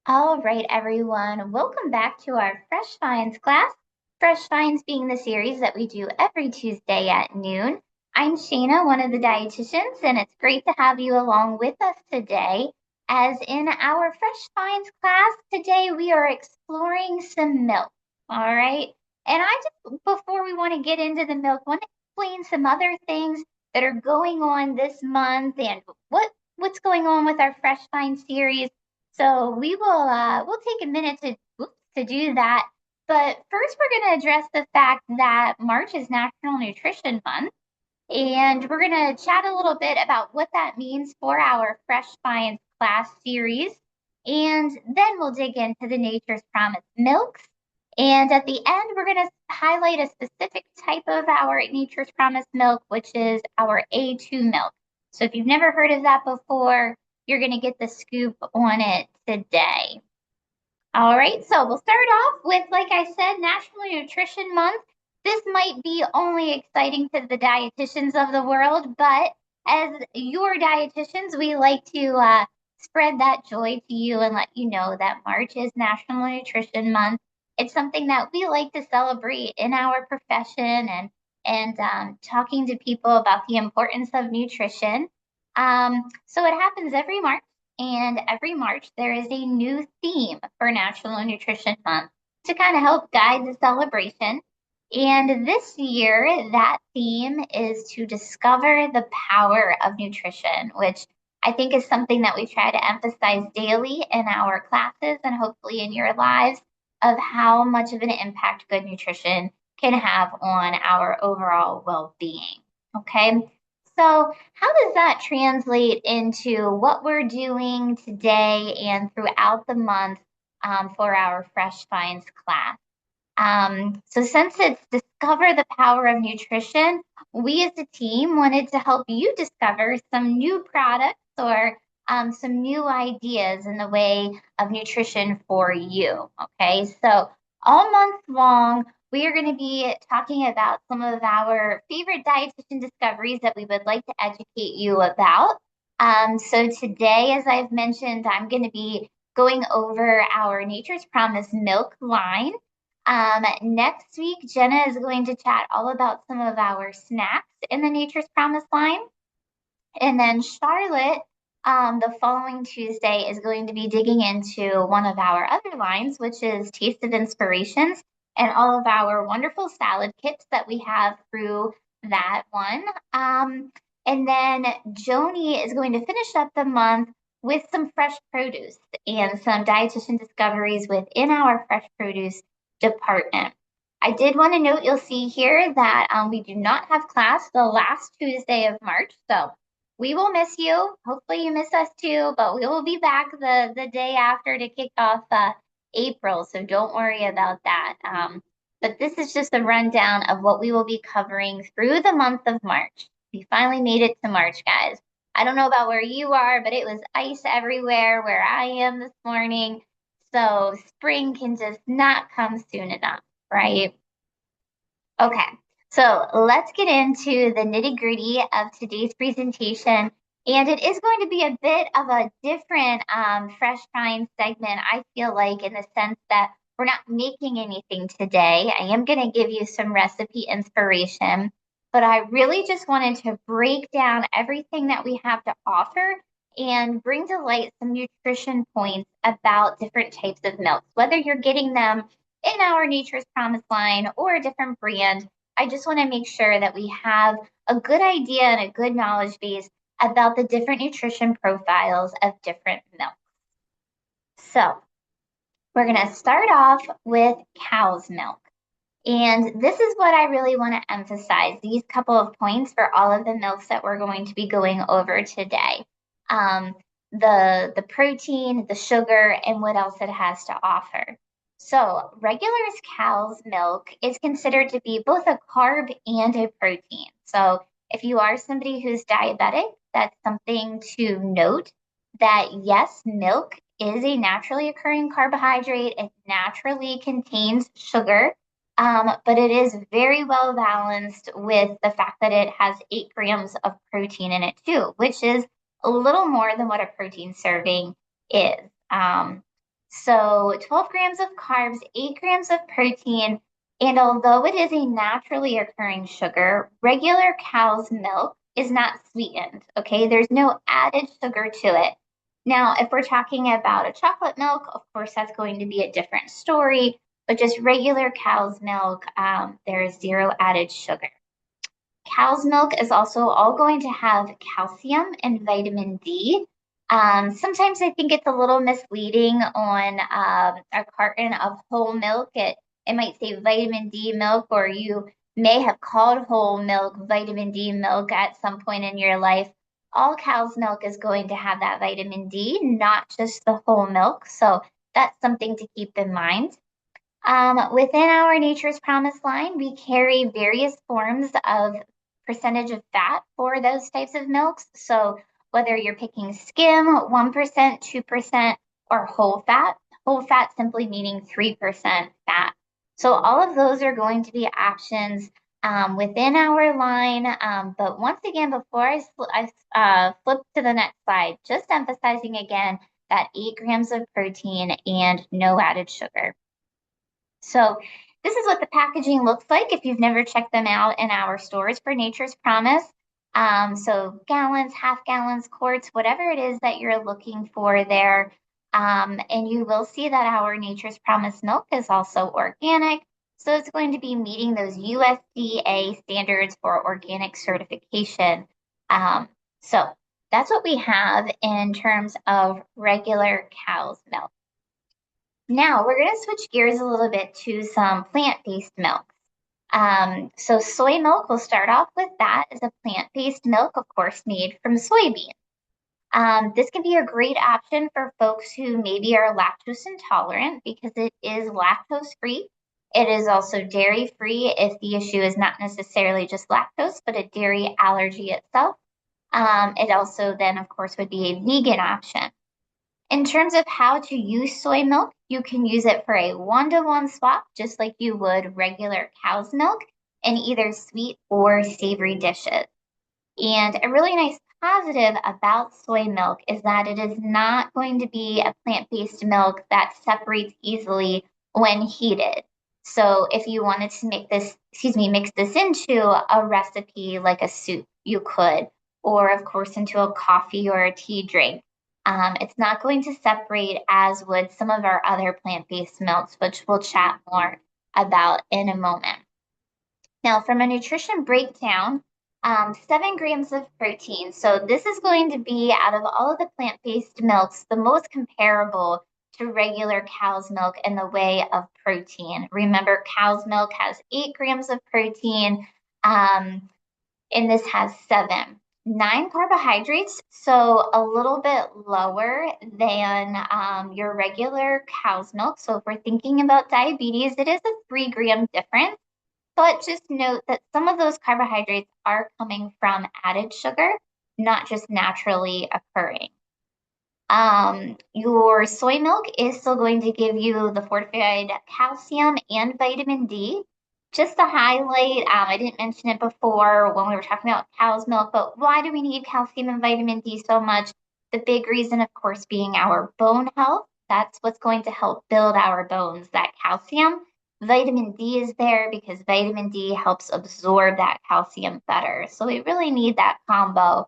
All right, everyone. Welcome back to our Fresh Finds class. Fresh Finds being the series that we do every Tuesday at noon. I'm Shayna, one of the dietitians, and it's great to have you along with us today. As in our Fresh Finds class today, we are exploring some milk. All right. And before we want to get into the milk, want to explain some other things that are going on this month and what's going on with our Fresh Finds series. So we'll take a minute to do that. But first, we're going to address the fact that March is National Nutrition Month, and we're going to chat a little bit about what that means for our Fresh Finds class series. And then we'll dig into the Nature's Promise milks. And at the end, we're going to highlight a specific type of our Nature's Promise milk, which is our A2 milk. So if you've never heard of that before, you're going to get the scoop on it today. All right, so we'll start off with, like I said, National Nutrition Month. This might be only exciting to the dietitians of the world, but as your dietitians, we like to spread that joy to you and let you know that March is National Nutrition Month. It's something that we like to celebrate in our profession and talking to people about the importance of nutrition. So it happens every March. And every March, there is a new theme for National Nutrition Month to kind of help guide the celebration. And this year, that theme is to discover the power of nutrition, which I think is something that we try to emphasize daily in our classes and hopefully in your lives of how much of an impact good nutrition can have on our overall well being. Okay. So, how does that translate into what we're doing today and throughout the month for our Fresh Finds class? So, since it's Discover the Power of Nutrition, we as a team wanted to help you discover some new products or some new ideas in the way of nutrition for you. Okay, so all month long, we are going to be talking about some of our favorite dietitian discoveries that we would like to educate you about. So today, as I've mentioned, I'm going to be going over our Nature's Promise milk line. Next week, Jenna is going to chat all about some of our snacks in the Nature's Promise line. And then Charlotte, the following Tuesday, is going to be digging into one of our other lines, which is Taste of Inspirations, and all of our wonderful salad kits that we have through that one. And then Joni is going to finish up the month with some fresh produce and some dietitian discoveries within our fresh produce department. I did want to note, you'll see here that we do not have class the last Tuesday of March. So we will miss you. Hopefully you miss us too, but we will be back the day after to kick off April. So don't worry about that. But this is just a rundown of what we will be covering through the month of March. We finally made it to March, guys. I don't know about where you are, but it was ice everywhere where I am this morning. So spring can just not come soon enough, right? Okay, so let's get into the nitty-gritty of today's presentation. And it is going to be a bit of a different Fresh Find segment, I feel like, in the sense that we're not making anything today. I am going to give you some recipe inspiration, but I really just wanted to break down everything that we have to offer and bring to light some nutrition points about different types of milks, whether you're getting them in our Nature's Promise line or a different brand. I just want to make sure that we have a good idea and a good knowledge base about the different nutrition profiles of different milks. So we're going to start off with cow's milk. And this is what I really want to emphasize, these couple of points for all of the milks that we're going to be going over today. The protein, the sugar, and what else it has to offer. So regular cow's milk is considered to be both a carb and a protein. So if you are somebody who's diabetic, that's something to note that yes, milk is a naturally occurring carbohydrate. It naturally contains sugar, but it is very well balanced with the fact that it has 8 grams of protein in it too, which is a little more than what a protein serving is. So 12 grams of carbs, 8 grams of protein, and although it is a naturally occurring sugar, regular cow's milk is not sweetened, okay? There's no added sugar to it. Now, if we're talking about a chocolate milk, of course, that's going to be a different story, but just regular cow's milk, there is zero added sugar. Cow's milk is also all going to have calcium and vitamin D. Sometimes I think it's a little misleading on a carton of whole milk. It might say vitamin D milk, or you may have called whole milk vitamin D milk at some point in your life. All cow's milk is going to have that vitamin D, not just the whole milk. So that's something to keep in mind. Within our Nature's Promise line, we carry various forms of percentage of fat for those types of milks. So whether you're picking skim, 1%, 2%, or whole fat simply meaning 3% fat. So all of those are going to be options within our line. But once again, before I flip to the next slide, just emphasizing again that 8 grams of protein and no added sugar. So this is what the packaging looks like if you've never checked them out in our stores for Nature's Promise. So gallons, half gallons, quarts, whatever it is that you're looking for there. And you will see that our Nature's Promise milk is also organic. So it's going to be meeting those USDA standards for organic certification. So that's what we have in terms of regular cow's milk. Now we're going to switch gears a little bit to some plant-based milks. So soy milk, we'll start off with that as a plant-based milk, of course, made from soybeans. This can be a great option for folks who maybe are lactose intolerant because it is lactose-free. It is also dairy-free if the issue is not necessarily just lactose, but a dairy allergy itself. It also then, of course, would be a vegan option. In terms of how to use soy milk, you can use it for a one-to-one swap, just like you would regular cow's milk in either sweet or savory dishes. And a really nice positive about soy milk is that it is not going to be a plant-based milk that separates easily when heated. So if you wanted to mix this into a recipe like a soup, you could, or of course into a coffee or a tea drink. It's not going to separate as would some of our other plant-based milks, which we'll chat more about in a moment. Now, from a nutrition breakdown, 7 grams of protein. So this is going to be, out of all of the plant-based milks, the most comparable to regular cow's milk in the way of protein. Remember, cow's milk has 8 grams of protein, and this has 7. 9 carbohydrates, so a little bit lower than your regular cow's milk. So if we're thinking about diabetes, it is a 3-gram difference. But just note that some of those carbohydrates are coming from added sugar, not just naturally occurring. Your soy milk is still going to give you the fortified calcium and vitamin D. Just to highlight, I didn't mention it before when we were talking about cow's milk, but why do we need calcium and vitamin D so much? The big reason, of course, being our bone health. That's what's going to help build our bones, that calcium. Vitamin D is there because vitamin D helps absorb that calcium better. So we really need that combo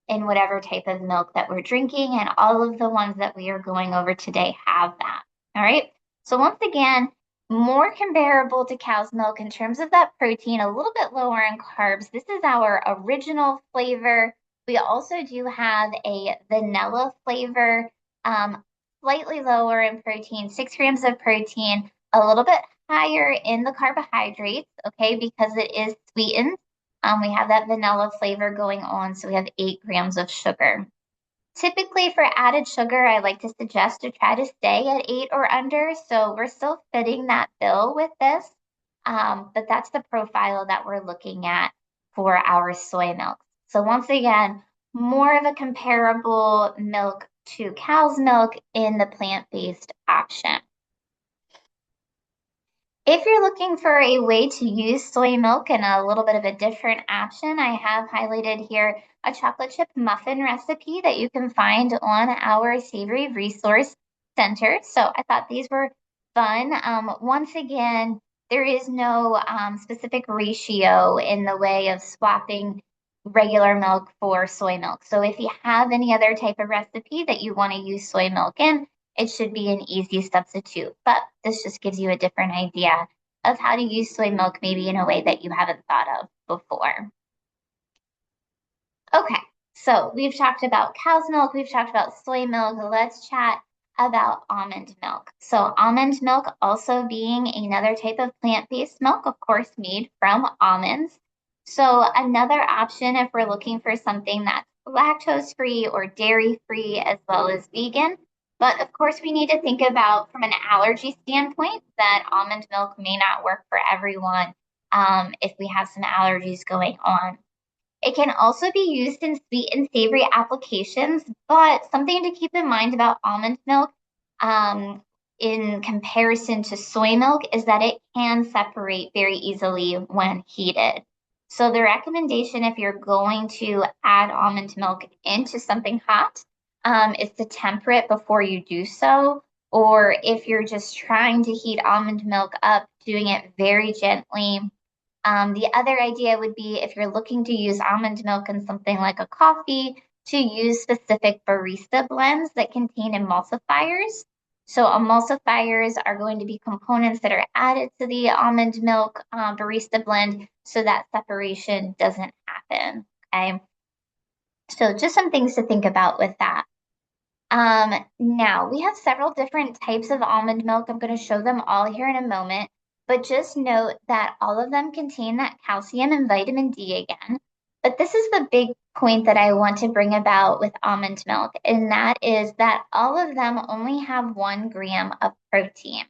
in whatever type of milk that we're drinking, and all of the ones that we are going over today have that. All right. So once again, more comparable to cow's milk in terms of that protein, a little bit lower in carbs. This is our original flavor. We also do have a vanilla flavor, slightly lower in protein, 6 grams of protein, a little bit higher in the carbohydrates, okay, because it is sweetened. We have that vanilla flavor going on, so we have 8 grams of sugar. Typically for added sugar, I like to suggest to try to stay at 8 or under, so we're still fitting that bill with this, but that's the profile that we're looking at for our soy milk. So once again, more of a comparable milk to cow's milk in the plant-based option. If you're looking for a way to use soy milk in a little bit of a different option, I have highlighted here a chocolate chip muffin recipe that you can find on our savory resource center. So I thought these were fun. Once again, there is no specific ratio in the way of swapping regular milk for soy milk. So if you have any other type of recipe that you want to use soy milk in, it should be an easy substitute. But this just gives you a different idea of how to use soy milk maybe in a way that you haven't thought of before. Okay, so we've talked about cow's milk, we've talked about soy milk. Let's chat about almond milk. So almond milk also being another type of plant-based milk, of course, made from almonds. So another option if we're looking for something that's lactose-free or dairy-free as well as vegan. But of course, we need to think about from an allergy standpoint that almond milk may not work for everyone if we have some allergies going on. It can also be used in sweet and savory applications, but something to keep in mind about almond milk um, in comparison to soy milk is that it can separate very easily when heated. So the recommendation if you're going to add almond milk into something hot is to temper it before you do so. Or if you're just trying to heat almond milk up, doing it very gently. The other idea would be if you're looking to use almond milk in something like a coffee, to use specific barista blends that contain emulsifiers. So emulsifiers are going to be components that are added to the almond milk barista blend so that separation doesn't happen. Okay. So just some things to think about with that. Now we have several different types of almond milk. I'm going to show them all here in a moment, but just note that all of them contain that calcium and vitamin D again. But this is the big point that I want to bring about with almond milk, and that is that all of them only have 1 gram of protein.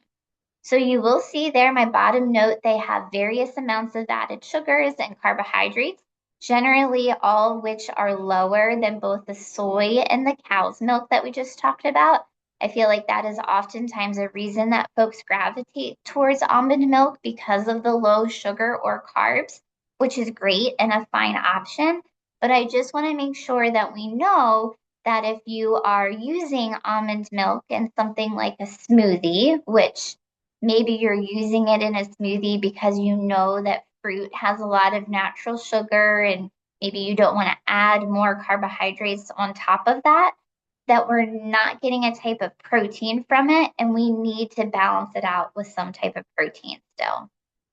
So you will see there, my bottom note, they have various amounts of added sugars and carbohydrates, generally all which are lower than both the soy and the cow's milk that we just talked about. I feel like that is oftentimes a reason that folks gravitate towards almond milk because of the low sugar or carbs, which is great and a fine option. But I just want to make sure that we know that if you are using almond milk in something like a smoothie, which maybe you're using it in a smoothie because you know that fruit has a lot of natural sugar and maybe you don't want to add more carbohydrates on top of that, that we're not getting a type of protein from it and we need to balance it out with some type of protein still.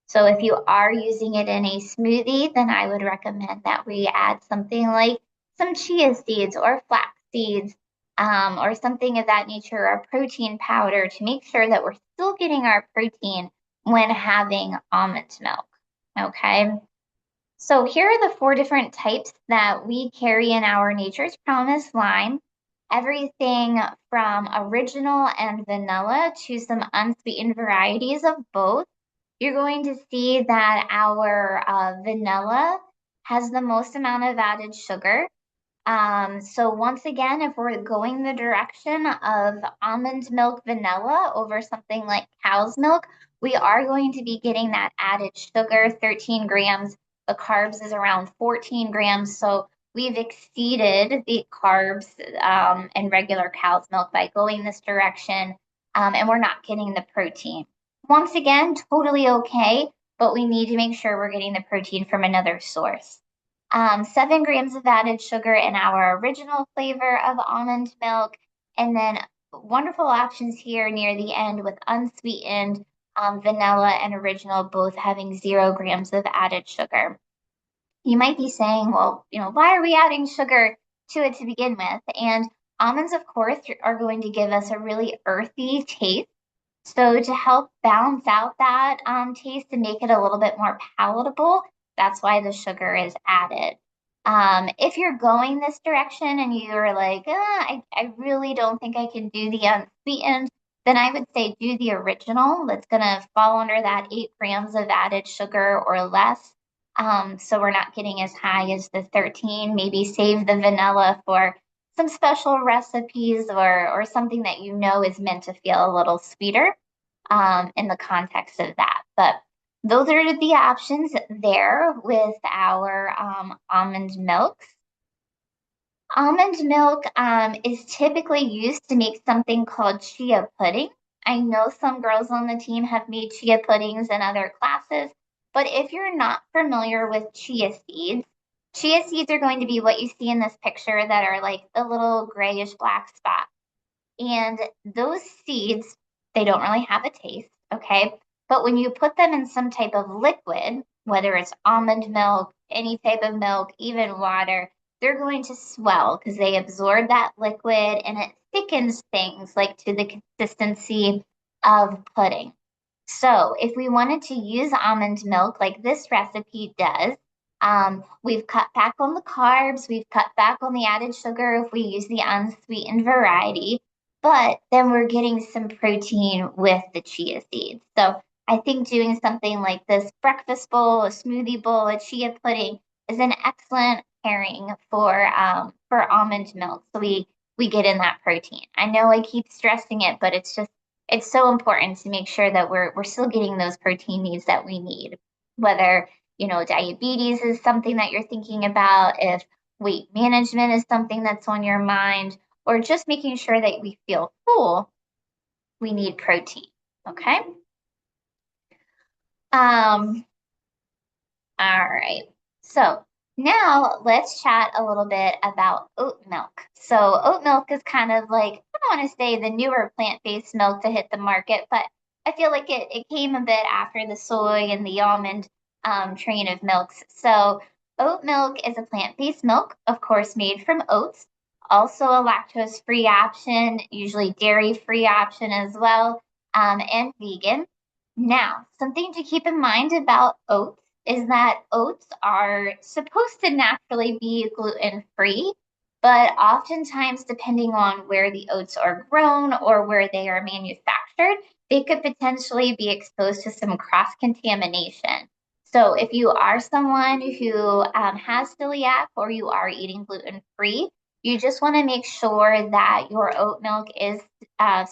So if you are using it in a smoothie, then I would recommend that we add something like some chia seeds or flax seeds or something of that nature, or protein powder to make sure that we're still getting our protein when having almond milk. Okay. So here are the 4 different types that we carry in our Nature's Promise line. Everything from original and vanilla to some unsweetened varieties of both. You're going to see that our vanilla has the most amount of added sugar. So once again, if we're going the direction of almond milk vanilla over something like cow's milk, we are going to be getting that added sugar, 13 grams. The carbs is around 14 grams. So we've exceeded the carbs in regular cow's milk by going this direction, and we're not getting the protein. Once again, totally okay, but we need to make sure we're getting the protein from another source. 7 grams of added sugar in our original flavor of almond milk, and then wonderful options here near the end with unsweetened vanilla and original, both having 0 grams of added sugar. You might be saying, well, why are we adding sugar to it to begin with? And almonds, of course, are going to give us a really earthy taste. So to help balance out that taste and make it a little bit more palatable, that's why the sugar is added. If you're going this direction and you're like, I really don't think I can do the unsweetened, then I would say do the original. That's going to fall under that 8 grams of added sugar or less. So we're not getting as high as the 13. Maybe save the vanilla for some special recipes or something that you know is meant to feel a little sweeter in the context of that. But those are the options there with our almond milks. Almond milk is typically used to make something called chia pudding. I know some girls on the team have made chia puddings in other classes, but if you're not familiar with chia seeds are going to be what you see in this picture that are like the little grayish black spots. And those seeds, they don't really have a taste, okay? But when you put them in some type of liquid, whether it's almond milk, any type of milk, even water, they're going to swell because they absorb that liquid and it thickens things like to the consistency of pudding. So if we wanted to use almond milk like this recipe does, we've cut back on the carbs, we've cut back on the added sugar if we use the unsweetened variety, but then we're getting some protein with the chia seeds. So I think doing something like this breakfast bowl, a smoothie bowl, a chia pudding is an excellent pairing for almond milk. So we get in that protein. I know I keep stressing it, but it's so important to make sure that we're still getting those protein needs that we need. Whether, diabetes is something that you're thinking about, if weight management is something that's on your mind, or just making sure that we feel full, we need protein. Okay. Um, all right. So now let's chat a little bit about oat milk. So oat milk is kind of like, I don't want to say the newer plant-based milk to hit the market, but I feel like it came a bit after the soy and the almond train of milks. So oat milk is a plant-based milk, of course, made from oats. Also a lactose-free option, usually dairy-free option as well, and vegan. Now, something to keep in mind about oats is that oats are supposed to naturally be gluten free, but oftentimes, depending on where the oats are grown or where they are manufactured, they could potentially be exposed to some cross contamination. So, if you are someone who has celiac or you are eating gluten free, you just want to make sure that your oat milk is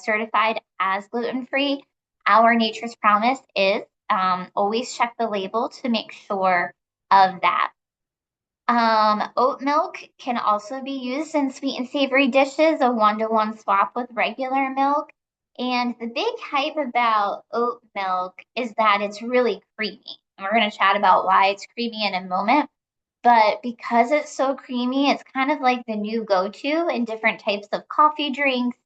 certified as gluten free. Our Nature's Promise is always check the label to make sure of that. Oat milk can also be used in sweet and savory dishes, a one-to-one swap with regular milk. And the big hype about oat milk is that it's really creamy. And we're going to chat about why it's creamy in a moment. But because it's so creamy, it's kind of like the new go-to in different types of coffee drinks,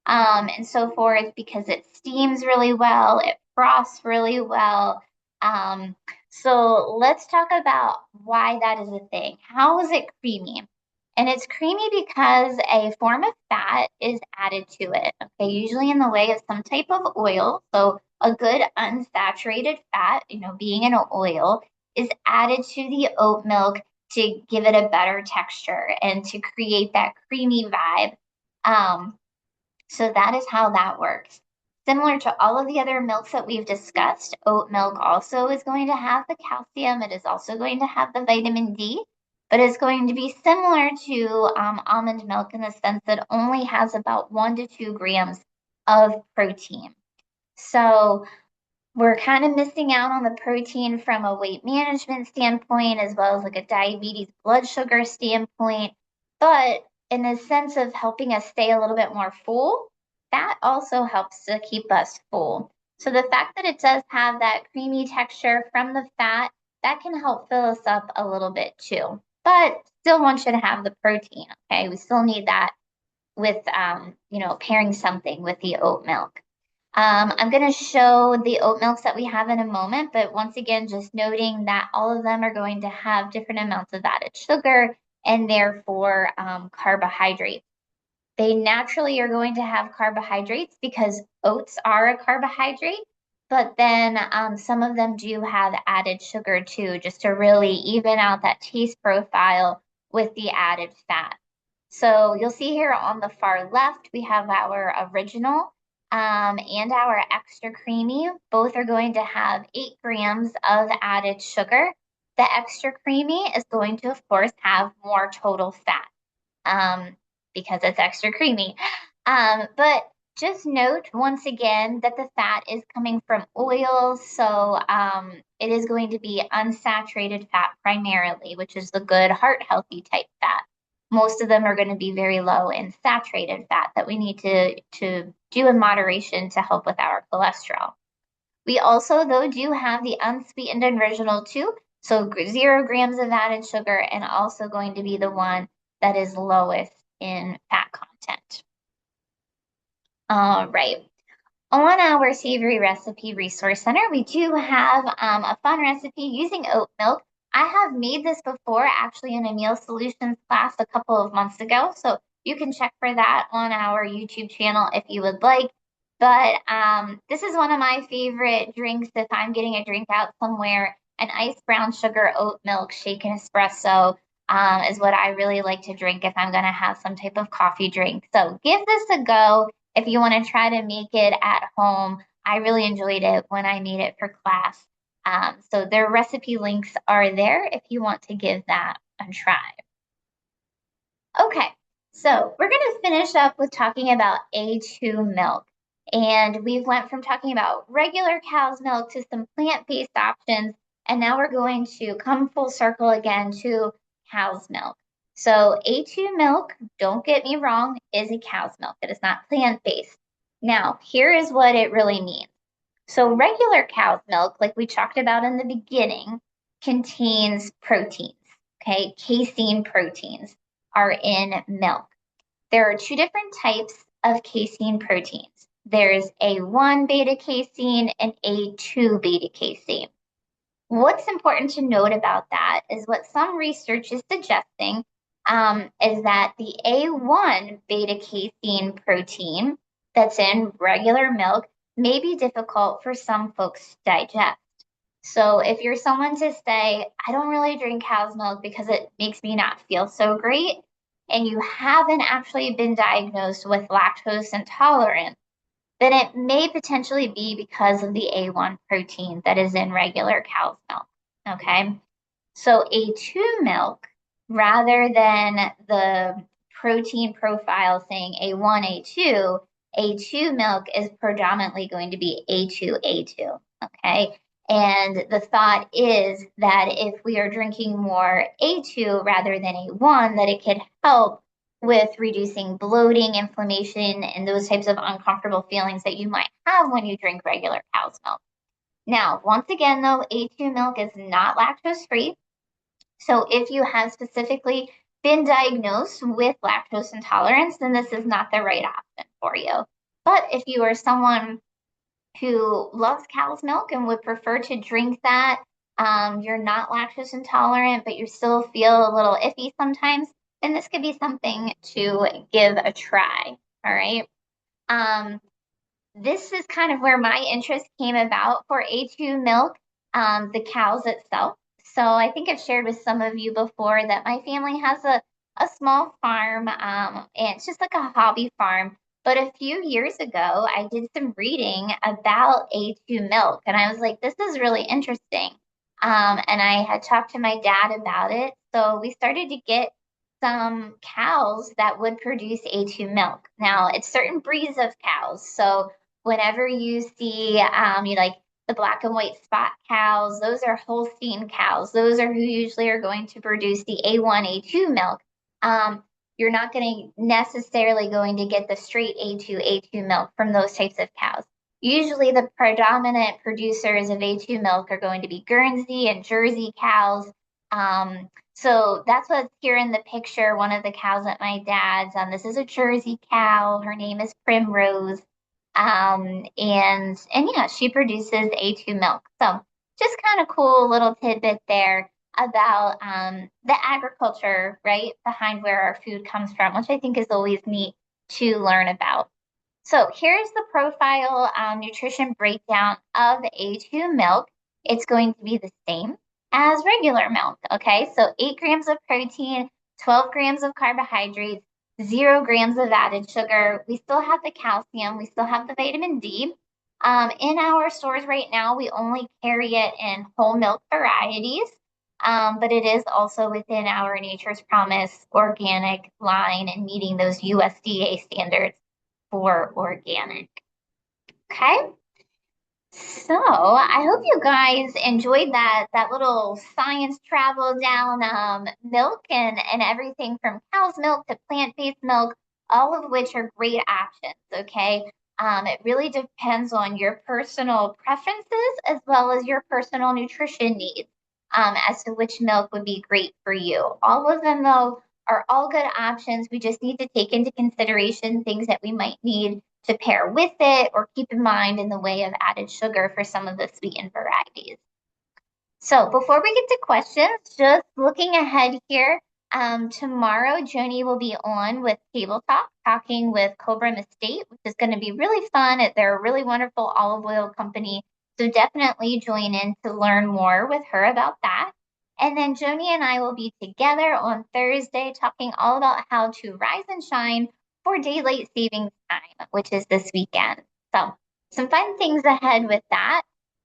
and so forth, because it steams really well, it frosts really well. So let's talk about why that is a thing. How is it creamy? And it's creamy because a form of fat is added to it, okay, usually in the way of some type of oil. So a good unsaturated fat, being an oil, is added to the oat milk to give it a better texture and to create that creamy vibe. So that is how that works. Similar to all of the other milks that we've discussed, oat milk also is going to have the calcium. It is also going to have the vitamin D, but it's going to be similar to almond milk in the sense that it only has about 1 to 2 grams of protein. So we're kind of missing out on the protein from a weight management standpoint, as well as like a diabetes blood sugar standpoint. But in the sense of helping us stay a little bit more full, that also helps to keep us full. So the fact that it does have that creamy texture from the fat, that can help fill us up a little bit too. But still want you to have the protein, okay? We still need that with, pairing something with the oat milk. I'm going to show the oat milks that we have in a moment, but once again, just noting that all of them are going to have different amounts of added sugar and therefore carbohydrates. They naturally are going to have carbohydrates because oats are a carbohydrate, but then some of them do have added sugar too, just to really even out that taste profile with the added fat. So you'll see here on the far left, we have our original and our extra creamy. Both are going to have 8 grams of added sugar. The extra creamy is going to, of course, have more total fat because it's extra creamy. But just note once again that the fat is coming from oils, so it is going to be unsaturated fat primarily, which is the good heart healthy type fat. most of them are going to be very low in saturated fat that we need to do in moderation to help with our cholesterol. We also, though, do have the unsweetened and original too. So 0 grams of added sugar and also going to be the one that is lowest in fat content. All right. On our Savory Recipe Resource Center, we do have a fun recipe using oat milk. I have made this before, actually, in a meal solutions class a couple of months ago. So you can check for that on our YouTube channel if you would like. But this is one of my favorite drinks if I'm getting a drink out somewhere. An iced brown sugar oat milk shaken espresso is what I really like to drink if I'm going to have some type of coffee drink. So give this a go if you want to try to make it at home. I really enjoyed it when I made it for class. So their recipe links are there if you want to give that a try. Okay, so we're going to finish up with talking about A2 milk. And we've went from talking about regular cow's milk to some plant-based options. And now we're going to come full circle again to cow's milk. So A2 milk, don't get me wrong, is a cow's milk. It is not plant-based. Now, here is what it really means. So regular cow's milk, like we talked about in the beginning, contains proteins, okay? Casein proteins are in milk. There are two different types of casein proteins. There's A1 beta casein and A2 beta casein. What's important to note about that is what some research is suggesting is that the A1 beta casein protein that's in regular milk may be difficult for some folks to digest. So if you're someone to say, I don't really drink cow's milk because it makes me not feel so great, and you haven't actually been diagnosed with lactose intolerance, then it may potentially be because of the A1 protein that is in regular cow's milk, okay? So A2 milk, rather than the protein profile saying A1, A2, A2 milk is predominantly going to be A2, A2, okay? And the thought is that if we are drinking more A2 rather than A1, that it could help with reducing bloating, inflammation, and those types of uncomfortable feelings that you might have when you drink regular cow's milk. Now, once again, though, A2 milk is not lactose free. So if you have specifically been diagnosed with lactose intolerance, then this is not the right option for you. But if you are someone who loves cow's milk and would prefer to drink that, you're not lactose intolerant, but you still feel a little iffy sometimes, then this could be something to give a try. All right. This is kind of where my interest came about for A2 milk, the cows itself. So I think I've shared with some of you before that my family has a small farm, and it's just like a hobby farm. But a few years ago, I did some reading about A2 milk, and I was like, this is really interesting. And I had talked to my dad about it. So we started to get some cows that would produce A2 milk. Now, it's certain breeds of cows. So whenever you see, you like the black and white spot cows, those are Holstein cows. Those are who usually are going to produce the A1, A2 milk. You're not necessarily going to get the straight A2, A2 milk from those types of cows. Usually the predominant producers of A2 milk are going to be Guernsey and Jersey cows. So that's what's here in the picture, one of the cows at my dad's. This is a Jersey cow. Her name is Primrose. And yeah, she produces A2 milk. So just kind of cool little tidbit there about the agriculture, right, behind where our food comes from, which I think is always neat to learn about. So here's the profile nutrition breakdown of A2 milk. It's going to be the same as regular milk, okay? So 8 grams of protein, 12 grams of carbohydrates, 0 grams of added sugar. We still have the calcium. We still have the vitamin D. In our stores right now, we only carry it in whole milk varieties, but it is also within our Nature's Promise organic line and meeting those USDA standards for organic. Okay, So I hope you guys enjoyed that little science travel down milk and everything from cow's milk to plant-based milk, all of which are great options. Okay. It really depends on your personal preferences as well as your personal nutrition needs as to which milk would be great for you. All of them, though, are all good options. We just need to take into consideration things that we might need to pair with it or keep in mind in the way of added sugar for some of the sweetened varieties. So before we get to questions, just looking ahead here, tomorrow Joni will be on with Table Talk, talking with Cobram Estate, which is going to be really fun. They're a really wonderful olive oil company, so definitely join in to learn more with her about that. And then Joni and I will be together on Thursday talking all about how to rise and shine for daylight savings time, which is this weekend. So some fun things ahead with that.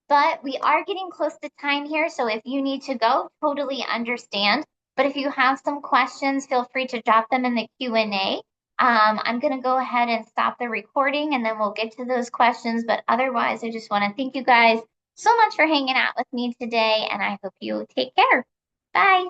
But we are getting close to time here, so if you need to go, totally understand. But if you have some questions, feel free to drop them in the Q&A. I'm going to go ahead and stop the recording and then we'll get to those questions. But otherwise, I just want to thank you guys so much for hanging out with me today, and I hope you take care. Bye.